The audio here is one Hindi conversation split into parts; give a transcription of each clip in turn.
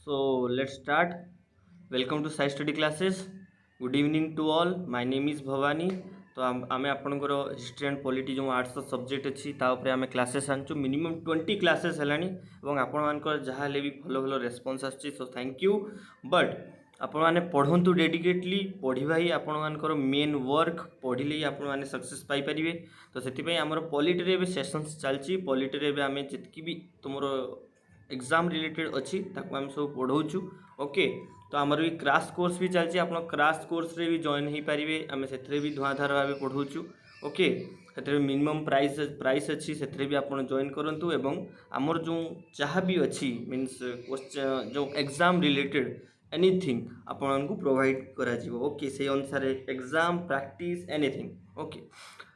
So let's start. Welcome to Sai Study Classes. Good evening to all. My name is Bhavani. तो आम आपणकर हिस्ट्री एंड पॉलिटी जो आर्ट्स सब्जेक्ट अच्छी आम क्लासेस आनु मिनिमम 20 क्लासेस है आपण जहाँ भी भल भल रेस्पॉन्स आसो सो थैंक यू बट आपण मैंने पढ़ु डेडिकेटली पढ़ा ही आपर मेन वर्क पढ़ले ही आपने सक्सेस पाइपर तो से आमर पॉलिटी सेसन्स चलती पॉलिटी आम जी भी तुम एग्जाम रिलेटेड अच्छी आम सब पढ़ाऊँ ओके तो आमर भी क्राश कोर्स भी चलती आप क्राश कोर्स रे भी जॉइन हो पारे आम से भी धुआंधार भाव पढ़ाऊँ ओके से मिनिमम प्राइस अच्छी से भी आप जॉइन करूँ एवं आमर जो जहाँ भी अच्छी मीन्स जो एग्जाम रिलेटेड एनीथिंग आपन को प्रोवाइड करा ओके से अनुसार एग्जाम प्रैक्टिस एनीथिंग ओके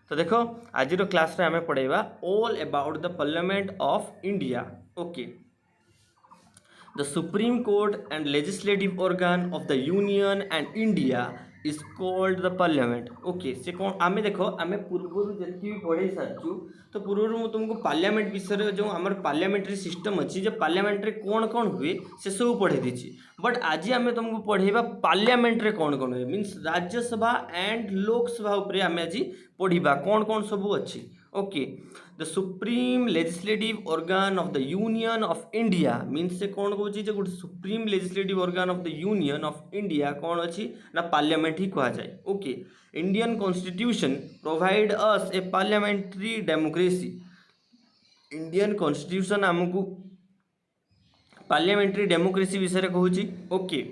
तो देखो आज क्लास रे आम पढ़ेगा all about the parliament of India okay The Supreme Court and legislative organ of the Union and India is called the Parliament. Okay, से कौन आमे देखो आमे पूर्व जति भी पढ़े सारछु तो पूर्व मु तुमको पार्लियामेंट विषय जो हमर पार्लियामेंट्री सिस्टम अच्छी जे पार्लियामेंट रे कौन कौन हुए से सब पढ़े दीची बट आज आमे तुमको पढ़ेबा पार्लियामेंट रे कौन कौन हुए मींस राज्यसभा एंड लोकसभा ऊपर आमे आज पढ़िबा कौन कौन सब अच्छी okay the supreme legislative organ of the union of India means से कौन कौन जे गोटे supreme legislative organ of the union of India कौन अच्छी ना पार्लियामेंट ही कहा जाए okay Indian constitution provide us a parliamentary democracy Indian constitution आमको पार्लियामेंट्री डेमोक्रेसी विषय कहूँ okay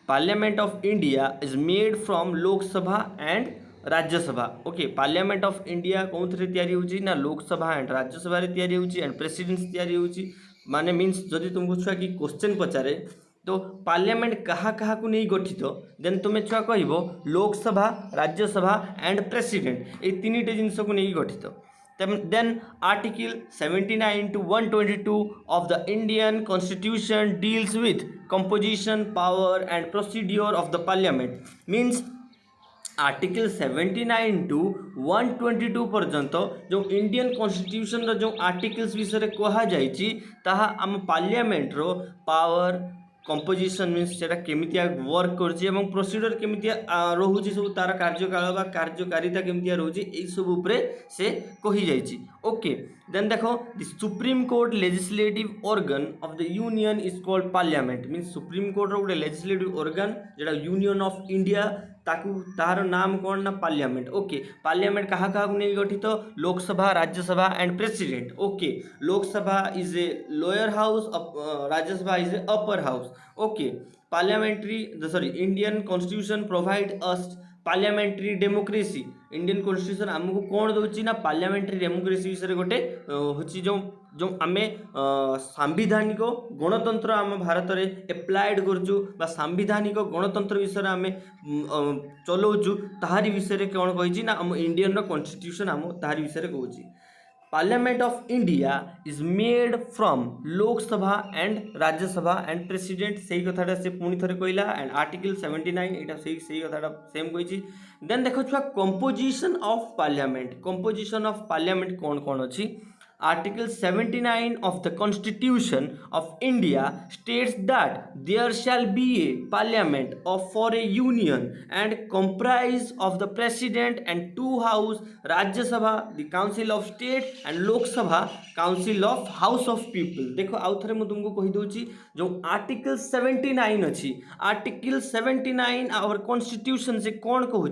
parliament of India is made from Lok Sabha and Rajya Sabha okay parliament of India कौन थे तैयारी ना लोकसभा एंड राज्यसभा तैयारी एंड प्रेसिडेंस तैयारी माने मीन्स जदि तुमको छुआ कि क्वेश्चन पचारे तो पार्लियामेंट कहाँ कहाँ को नहीं गठित देन तुम्हें छुआ कह लोकसभा राज्यसभा एंड प्रेसिडेंट ये तीन टे जिनस को नहीं गठित then article 79 to 122 of the Indian Constitution deals with composition, power and procedure of the parliament means article 79 to 122 पर्यंत जो इंडियन कॉन्स्टिट्यूशन रो जो आर्टिकल्स विषय कहा जाइछि ताहा आम पार्लियामेंट रो पावर कंपोजिशन मीन्स सेटा केमितिया वर्क करछि एवं प्रोसीजर केमितिया रहुछि सब तार कार्यकाल बा कार्यकारिता केमितिया रहुछि एई सब ऊपर से कहि जाइछि ओके देन देखो the supreme court legislative organ of the union is called parliament means supreme court रो गोटे लेजिस्लेटिव ऑर्गन जेटा यूनियन ऑफ इंडिया तार नाम कौन ना पार्लियामेंट ओके पार्लियामेंट कहाँ कहाँ को नहीं गठित Lok Sabha Rajya Sabha and president okay Lok Sabha is a lower house Rajya Sabha is a upper house okay parliamentary sorry Indian constitution provide us parliamentary democracy Indian constitution आमको कौन दौर ना पार्लियामेंट्री डेमोक्रेसी विषय गोटे हूँ जो आम सांविधानिक गणतंत्र आम भारत में एप्लाइड कर सांविधानिक गणतंत्र विषय आम चलाऊँ ताहारी विषय कौन कही ना आम इंडियन कॉन्स्टिट्यूशन आम ताहारी विषय कहूँ parliament of India is made from Lok Sabha and Rajya Sabha and president से कथाटा से पुणी थे कहला एंड आर्टिकल 79 यहाँ से कथाटा सेम कही देन देखो छुआ कंपोजिशन ऑफ पार्लियामेंट कौन कौन अच्छी Article 79 of the Constitution of India states that there shall be a parliament for a union and comprise of the president and two house Rajya Sabha, the Council of State and Lok Sabha, Council of House of People. देखो आउ थे मुझे तुमको कही दूची जो आर्टिकल 79 अच्छी आर्टिकल 79 आवर कॉन्स्टिट्यूशन से कौन कहूँ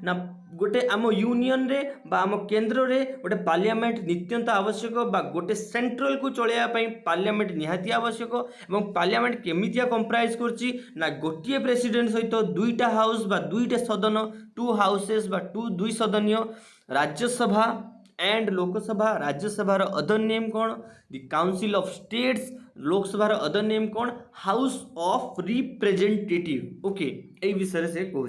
ना गोटे आम यूनियन रे बा आम केन्द्र रे गोटे पार्लियामेंट नित्यंत आवश्यक बा गोटे सेंट्रल को चलैया पार्लियामेंट निहाती आवश्यक एवं पार्लियामेंट केमितिया कंप्राइज करछि ना गोटे प्रेसिडेंट सहित दुईटा हाउस बा दुईटा सदन टू हाउसेस बा दुई सदनीय Rajya Sabha and Lok Sabha Rajya Sabha other name कौन the council of states Lok Sabha other name कौन हाउस ऑफ रिप्रेजेंटेटिव ओके ए विषय से कहूँ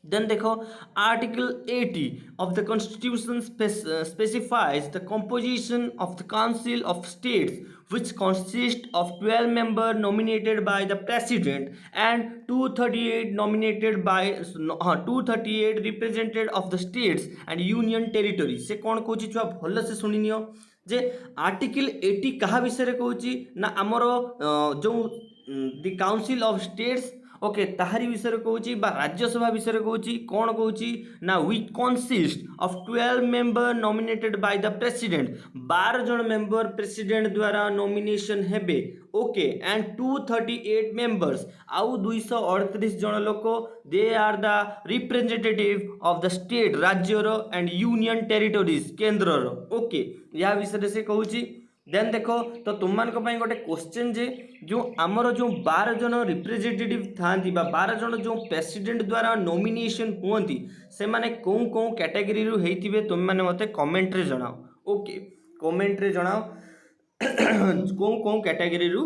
Then देखो Article 80 of the Constitution specifies the composition of the Council of States which consists of 12 members nominated by the President and 238 nominated by 238 represented of the states and union territories से कौन कहूँ छुआ भल से शुणी जे आर्टिकल 80 कहा विषय कहूँ ना आमर जो the council of states okay ताहारी विषय कहूँ राज्यसभा विषय कहूँ कौन कहूँ ना which consist of 12 member nominated by the president 12 जन मेंबर प्रेसिडेंट द्वारा नॉमिनेशन हेबे ओके एंड 238 मेंबर्स आउ 238 जन लोक they are the representative of the state राज्यर एंड यूनियन टेरिटोरीज केन्द्रर ओके या विषय से कहूँ देन देखो तो तुम मान गोटे क्वेश्चन जे जो आमर जो 12 जन रिप्रेजेंटेटिव था 12 जन जो प्रेसिडेंट द्वारा नॉमिनेशन हुअंती से माने कौन कौन कैटेगरी रु हेइथिबे तुम माने मते कमेंट रे जणाओ ओके कमेंट रे जणाओ कौन कौन कैटेगरी रु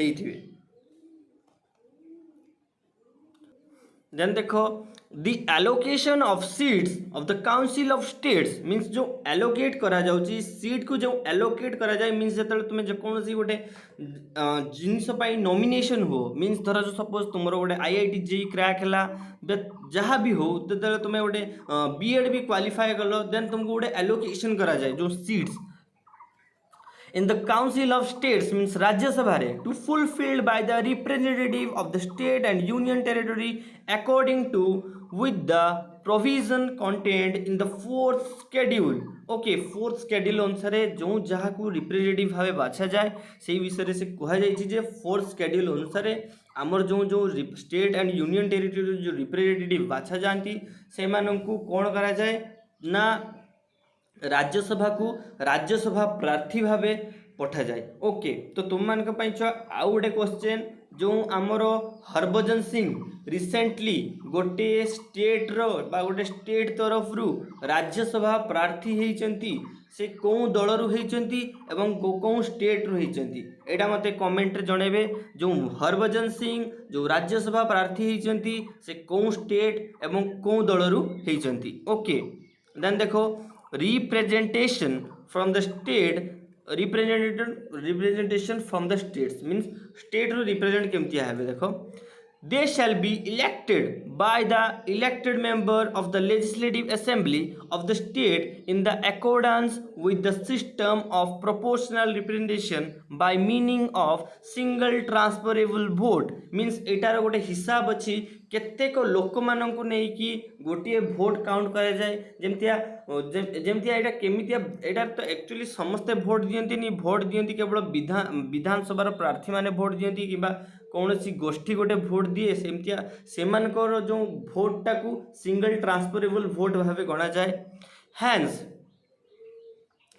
हेइथिबे देन देखो the allocation of seats of the council of states means जो एलोकेट करा जाउची सीट को जो एलोकेट करा जाए मीन्स जतले तुम जेकोसी गोटे जिनस पाई नॉमिनेशन हो मीन्स धर जो सपोज तुमरो गोटे आईआईटी जेई क्रैक हला जहाँ भी हो ततले तुम गोटे बीएड भी क्वालिफाई कलो देन तुमको गोटे एलोकेशन करा जाए जो seats in the council of states means Rajya Sabha re to fulfilled by the representative of the state and union territory according to with the provision contained in the fourth schedule okay fourth schedule अनुसार जो जहाँ को रिप्रेजेंटेटिव भाव बाछा जाए से विषय से कह जाए फोर्थ स्केड्यूल अनुसार आमर जो जो स्टेट एंड यूनियन टेरिटोरी जो रिप्रेजेंटेटिव बाछा जाती से कौन करा जाए ना राज्यसभा को राज्यसभा प्रार्थी भाव पठा जाए ओके तो तुम मान आउ गोटे क्वेश्चन जो आमर हरभजन सिंह रिसेंटली गोटे स्टेट रो बा गोटे स्टेट तरफ रु राज्यसभा प्रार्थी होती से कौ दल रु होती एवं कौ स्टेट रु होती एटा मते कमेंट रे जणेबे जो हरभजन सिंह जो राज्यसभा प्रार्थी होती से कौ स्टेट एवं कौ दल रु होती ओके देन देखो representation from the state representation from the states means state ru represent केमती है देखो they shall be elected by the elected member of the legislative assembly of the state in the accordance with the system of proportional representation by meaning of single transferable vote means एटार गोटे हिसाब अच्छी केतेक लोक मानक नहीं कि गोटे भोट काउंट करा जाए जमतिया एटा केमितिया एटा तो एक्चुअली समस्ते भोट दियंती भोट दियंती केवल विधानसभा प्रार्थी माने भोट दियंती किबा कौन सी गोष्ठी गोटे भोट दिए सेमतिया सेमानकर जो भोटा को सिंगल ट्रांसफरेबल भोट भाव गणा जाए hence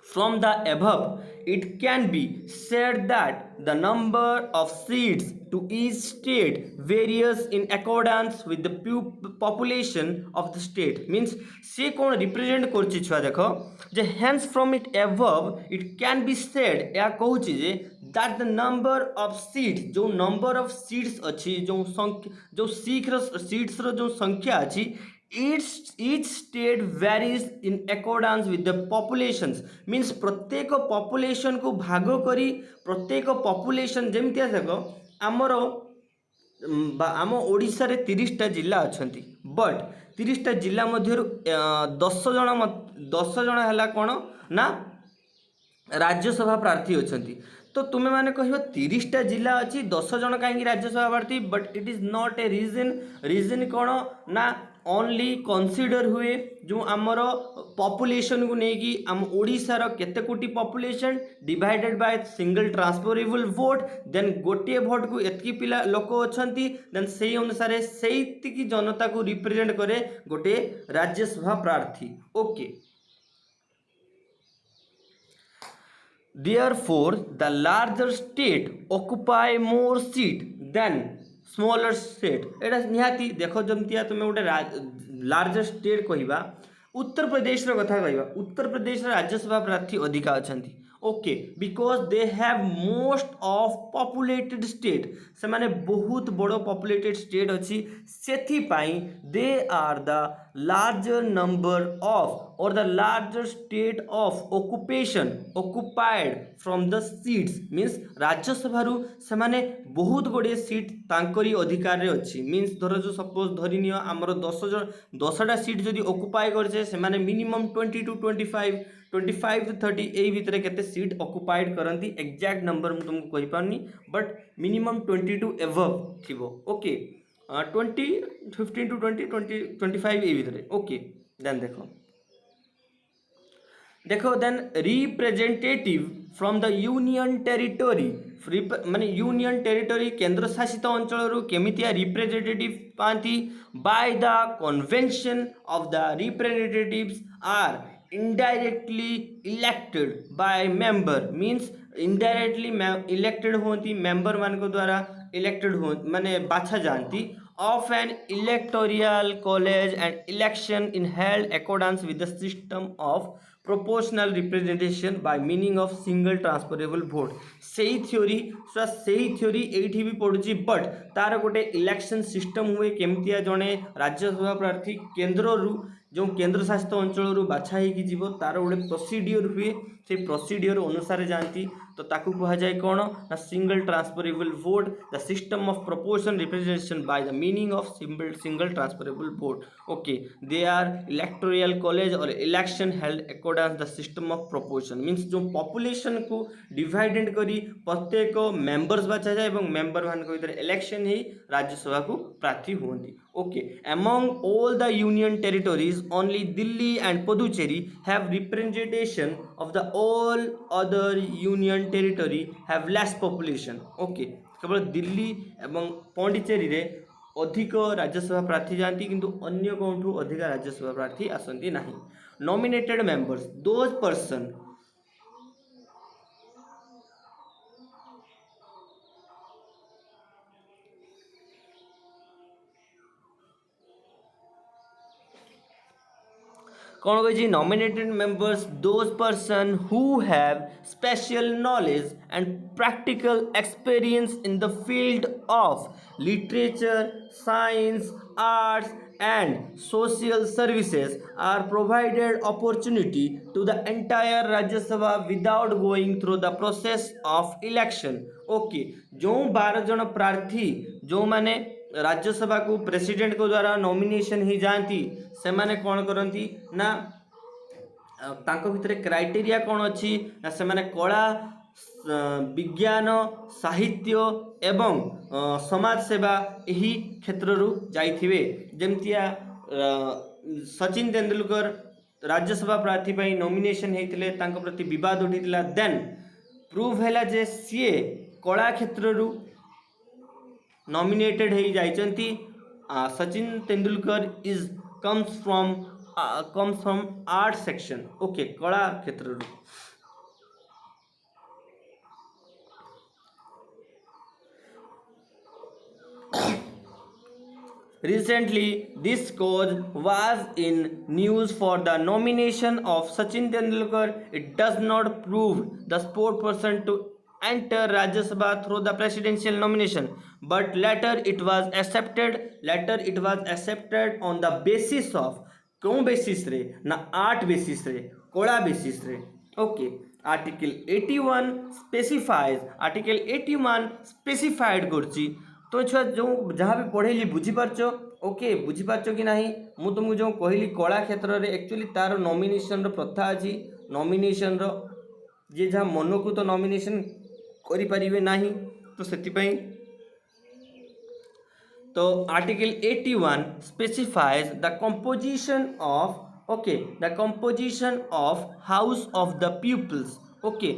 from the above it can be said that the number of seats to each state varies in accordance with the population of the state means से कौन रिप्रेजेंट करछि छुआ देखो जे hence from it above it can be said या कहूछि जे that the number of seats जो number of seats अछि जो सीट्स रो जो संख्या अछि each state varies in accordance with the populations means प्रत्येक population को भाग करी प्रत्येक population जमतिया देखो आमर आम ओडिशा रे 30टा जिला अछंती बट 30टा जिला मध्य 10 जन हला कोन ना राज्यसभा प्रार्थी अछंती तो तुम्हें माने कहिबो 30टा जिला अच्छी 10 जन कहीं राज्यसभा प्रार्थी but it is not a reason कौन ना ओनली कंसीडर हुए जो आमर पॉपुलेशन को लेकिन आम ओडिशार केते कोटी population divided by single transferable vote then गोटे भोट को एतकी पिला लोक अछंती देन सेही अनुसार सेही जनता को रिप्रेजेंट करे गोटे राज्यसभा प्रार्थी okay Therefore, the larger state occupy more seat than smaller state. एटा निहाती देखो जमतिया तुम गोटे लार्जर स्टेट कहवा उत्तर प्रदेश कथा कहवा उत्तर प्रदेश राज्यसभा प्रार्थी अधिका अछंती okay because they have most of populated state से माने बहुत बड़ो पॉपुलेटेड स्टेट अच्छी सेथि पाई they are the larger number of और the larger state of occupation occupied from the seats means Rajya Sabha से माने बहुत गुड़े सीट तांकरी अधिकार रे अच्छी मीन्स धर जो सपोज धरी नियो आमर 10टा सीट जदि ऑक्युपाई करछे से माने मिनिमम 20 to 25 25 to 30 यही भितर केते सीट ऑक्युपाइड करंती एग्जैक्ट नंबर मु तुमको कहि पारनी बट मिनिमम 20 टू एबव थिबो ओके 20 15 टू 20 25 यही भितर ओके देन देखो then representative from the union territory माने यूनियन टेरिटोरी केंद्र शासित अंचल रु केमितिया रिप्रेजेंटेटिव पाती by the convention of the representatives are indirectly elected by member means indirectly elected होती मेंबर मान को द्वारा इलेक्टेड हो माने बाछा जानती of an electoral college and election in held accordance with the system of proportional representation by meaning of single transferable vote सही थ्योरी एठी भी पड़ुची बट तार गोटे इलेक्शन सिस्टम हुए केमतिया जड़े राज्यसभा प्रार्थी केंद्र रु जो केंद्र शासित अंचल रु बाछा होगी जीव तार गोटे प्रोसीडियर हुए से प्रोसीडियर अनुसार जाती तो ताकू कहा जाए कौन ना single transferable vote the system of proportion representation by the meaning of single transferable vote okay they are electoral college और election held according the system of proportion means जो पॉपुलेशन को डिवाइडेड करी प्रत्येक मेंबर्स बाछा जाए और मेंबर मान भीतर इलेक्शन ही राज्यसभा को प्रार्थी हुंती okay among all the union territories only Delhi and Puducherry have representation of the all other union territory have less population okay केवल दिल्ली एवं पांडिचेरी रे अधिक राज्यसभा प्रार्थी जाती किंतु अन्य कौन अधिक राज्यसभा प्रार्थी आसती नहीं नॉमिनेटेड मेंबर्स दोज पर्सन कौन कही nominated members those person who have special knowledge and practical experience in the field of literature science arts and social services are provided opportunity to the entire Rajya Sabha without going through the process of election. Okay, जो 12 जन प्रार्थी जो माने राज्यसभा को प्रेसिडेंट को द्वारा नॉमिनेशन ही जानती से माने कौन करती ना तांको भितरे क्राइटेरिया कौन अच्छी ना से माने कला विज्ञान साहित्य एवं समाज सेवा यही क्षेत्र जाइथिबे जेमतिया सचिन तेंदुलकर राज्यसभा प्रार्थी पर नॉमिनेशन होते तांको प्रति विवाद उठीला देन प्रूव हैला जे सीए कला क्षेत्र नॉमिनेटेड हो जाइचंती Sachin Tendulkar is comes from art section okay कला क्षेत्र Recently, this cause was in news for the nomination of Sachin Tendulkar. It does not prove the sport person to enter Rajya Sabha through the presidential nomination, but later it was accepted. Later it was accepted on the basis of कौन बेसिस रे ना आर्ट बेसिस रे कला बेसिस रे ओके आर्टिकल 81 स्पेसिफाइड करची तो छुआ जो जहाँ भी पढ़ेली बुझीपारच ओके बुझीपारच कि नहीं मु तुमको जो कहली कला क्षेत्र में एक्चुअली तार नॉमिनेशन प्रथा अच्छी नॉमिनेशन जे जहाँ मन को तो नॉमिनेशन करें ना तो से तो article 81 specifies the composition of okay the composition of house of the peoples okay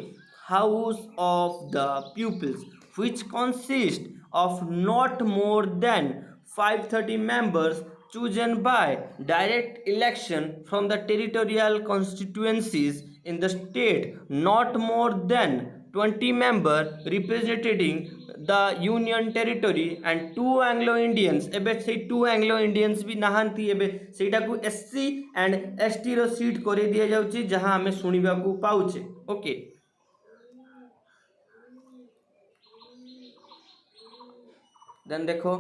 house of the peoples which consist of not more than 530 members chosen by direct election from the territorial constituencies in the state, not more than 20 members representing the union territory and 2 Anglo-Indians एबे से 2 Anglo-Indians भी नहांती एबे सेटा को SC and ST रो सीट करे दिया जाउची जहां हमें सुनिबा को पाउचे ओके देन देखो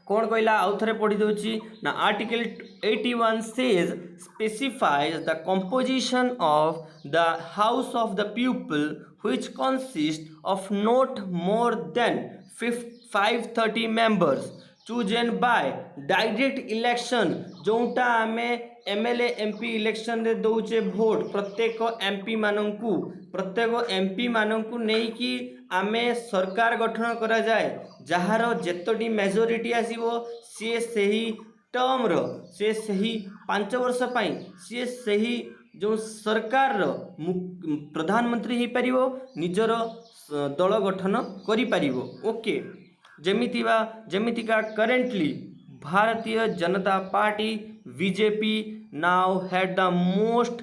कौन कहला आउ थे पढ़ी दूची ना article 81 says specifies the composition of the house of the people which consist of not more then 530 members chosen bye direct election जोटा आमे एमएलए एमपी इलेक्शन रे दौचे भोट प्रत्येक एमपी मानंकु नहीं कि आमे सरकार गठन करा जाए जहार जेतोटी मेजोरिटी आसीबो सी सही टर्म रो से सही 5 वर्ष पाई सी सही जो सरकार रो प्रधानमंत्री ही परिवो निजर दल गठन करि परिवो। Okay जेमितिका currently Bharatiya Janata Party BJP now had the most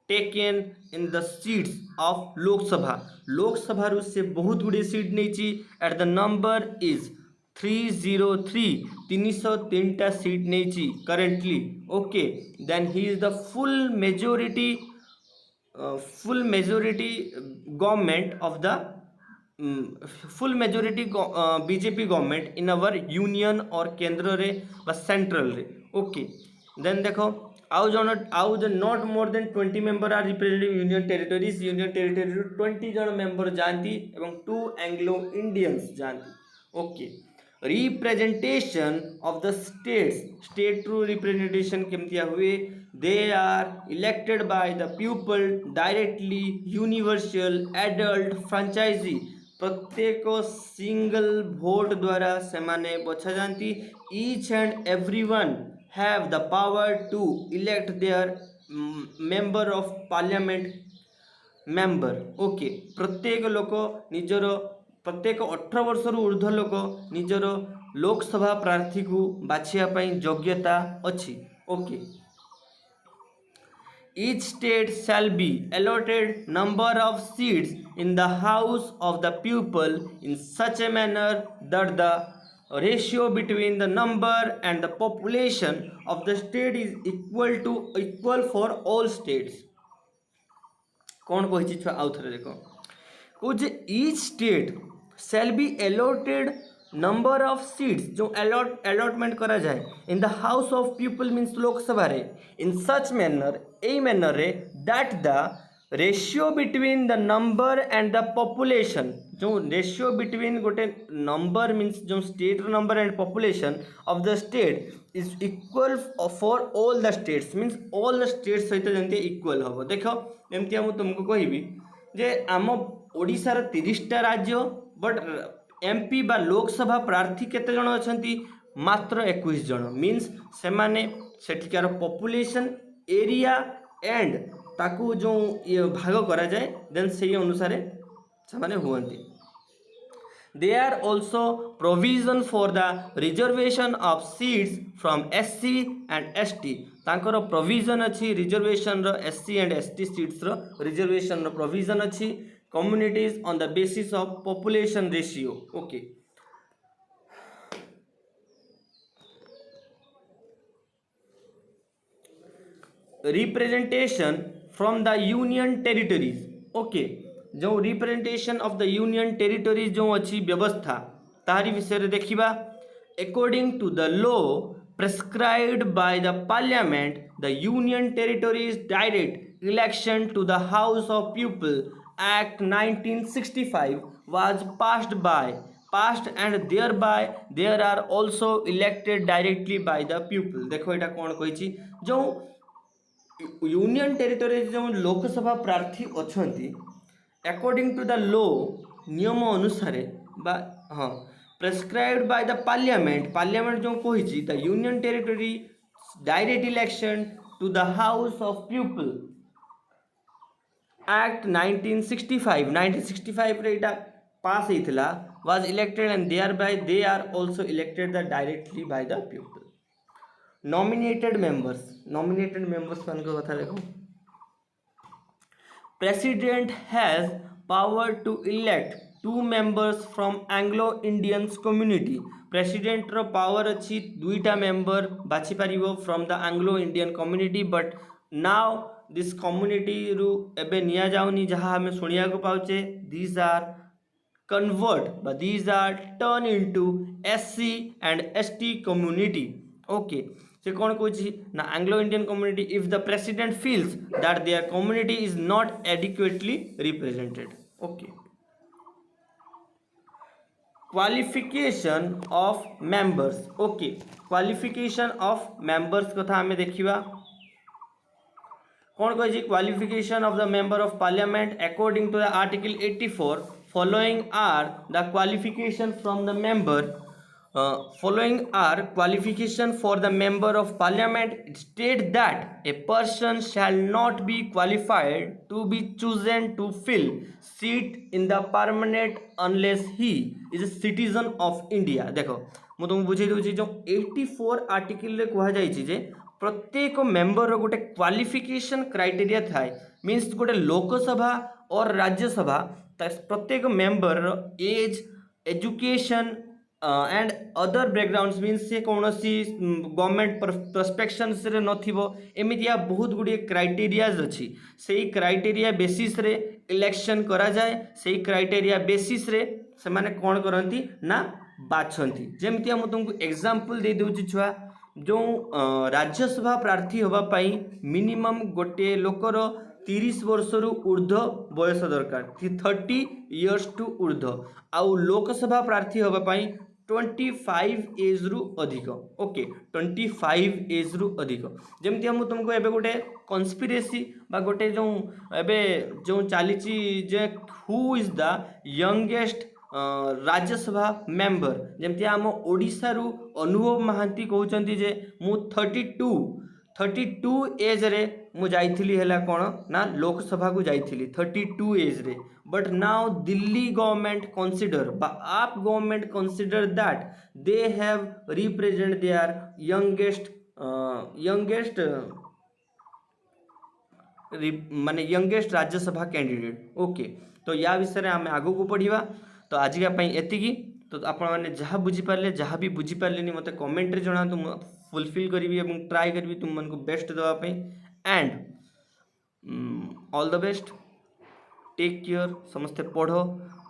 taken in the seats of Lok Sabha रू से बहुत गुड़े सीट नहीं एट द नंबर इज 303 303टा सीट नहीं currently. Okay then he is the full majority government of the full majority BJP government in our union और केंद्र रे बा सेंट्रल रे। ओके देन देखो आउ the not more than 20 member are representing union territory 20 जन मेंबर जानती एवं 2 एंग्लो इंडियंस जानती। Okay representation of the state रू रिप्रेजेंटेशन केमतिया हुए they are elected by the people directly universal adult franchise प्रत्येक सिंगल भोट द्वारा से माने बछा जानती। Each and everyone have the power to elect their member of parliament member. Okay प्रत्येक लोक निजर प्रत्येक 18 वर्ष ऊर्ध्व लोक निजर लोकसभा प्रार्थी को बाछिया योग्यता अच्छी। Okay each state shall be allotted number of seats in the house of the people in such a manner that the ratio between the number and the population of the state is equal for all states। कौन कही छुआ आउ थे देख कौन each state shall be allotted number of seats जो अलॉटमेंट करा जाए in the house of people means Lok Sabha रे इन सच मैनर ए मैनर रे that the ratio between the number and the population जो रेशियो बिटवीन गोटे नंबर मीन्स जो state number and population of the state is equal for all the states means all the states सहित जमती इक्वल हम। देख एमती मुझे तुमको कहबी जे आम ओडिशार 30टा राज्य बट एमपी बा लोकसभा प्रार्थी केते जन अछंती मात्र 21 जन मीन्स से माने सेठिकार पॉपुलेशन एरिया एंड ताकू जो ये भाग करा जाए देन से अनुसार से माने हुअंती। They are also provision for the reservation of seats from SC and ST तांकर प्रोविजन अच्छी रिजर्वेशन रो एससी एंड एसटी सीट्स रो रिजर्वेशन रो प्रोविजन अच्छी communities on the basis of population ratio। okay representation from the union territories। okay जो representation of the union territories जो अच्छी व्यवस्था तारी विषय रे देखिबा according to the law prescribed by the parliament the union territories direct election to the house of people Act 1965 was passed and thereby there are also elected directly by the people। देखो एटा कौन कही जो यूनियन टेरिटरी जो लोकसभा प्रार्थी अछंती अकॉर्डिंग टू द लॉ नियम अनुसार बा हाँ प्रेस्क्राइब्ड बाय द पार्लियामेंट जो कही the union territory direct election to the house of people Act 1965 रे इटा पास होइथिला was elected and thereby they are also elected directly by the people। nominated members मान को कथा देखो president has power to elect 2 members from Anglo Indians community। president रो पावर अच्छी 2टा मेंबर बाछि परिबो from the Anglo Indian community but now this community रु एबे निया जाउनी जहाँ हमें सुनिया को पाउचे these are convert these are turn into SC and ST community. Okay से कौन कौची ना Anglo Indian community if the president feels that their community is not adequately represented. Okay qualification of members. Okay qualification of members कथा हमें देखिबा कौन कही qualification of the member of parliament according to the article 84 following are the qualification from the member following are qualification for the member of parliament. It state that a person shall not be qualified to be chosen to fill seat in the permanent unless he is a citizen of India. देखो ମୁଁ तुमକୁ बुझे दूसरी जो 84 आर्टिकल रे कहा जाइए जे प्रत्येक मेंबर गोटे क्वालिफिकेशन क्राइटेरिया थाए मीन्स गोटे लोकसभा और राज्यसभा प्रत्येक member age education and other backgrounds means से कौन सी गवर्नमेंट प्रस्पेक्शन से नथिबो एमितिया बहुत गुड़िए क्राइटेरियाज अच्छी से क्राइटेरिया बेसिस रे इलेक्शन करा जाए से क्राइटेरिया बेसिस रे से माने कौन करती ना बाछंती जेमती हम तुमको एग्जांपल दे दूची छुआ जो राज्यसभा प्रार्थी होबा पाई मिनिमम गोटे लोकर 30 वर्ष ऊर्ध्व बयस दरकार 30 इयर्स टू ऊर्ध्व आउ लोकसभा प्रार्थी होबा पाई 25 एज रु अधिक ओके 25 एज रु अधिक जमती हम तुमको एबे गोटे कन्स्पिरेसी बा गोटे जो एबे जो चली जे who is the youngest Rajya Sabha member जमती आम ओडिशा रु अनुभव महांती कहउचंती जे मु 32 एज रे मु जाइथिली हैला कोन ना लोकसभा को जाइथिली 32 एज रे but now Delhi government consider बा AAP government consider that they have represent their youngest माने यंगेस्ट राज्यसभा कैंडिडेट ओके तो या विषय रे आम आगो को पढ़िबा तो आज के पई एतिकी तो आपण माने जहाँ बुझी पारले जहाँ भी बुझी पारले मते कमेंट रे जणा तो फुलफिल करी एवं ट्राई करी तुम मन को बेस्ट देवा पे and all the best take care समस्ते पढ़ो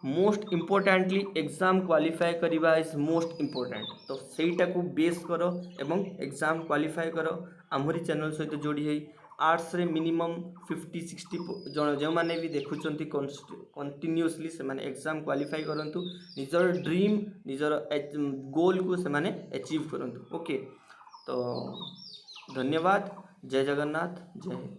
मोस्ट इम्पोर्टेंटली एग्जाम क्वालिफाई करवा इज मोस्ट इम्पोर्टेंट तो सहीटा को बेस करो एवं एग्जाम क्वालिफाई करो आमरी चैनल सहित जोड़ी है आर्ट्स रे मिनिमम 50-60 जन जो मैंने भी देखुं कंटिन्यूअसली से माने एग्जाम क्वालिफाई करंतु निजर ड्रीम निजर गोल को से माने अचीव करंतु ओके तो धन्यवाद जय जगन्नाथ जय हिंद।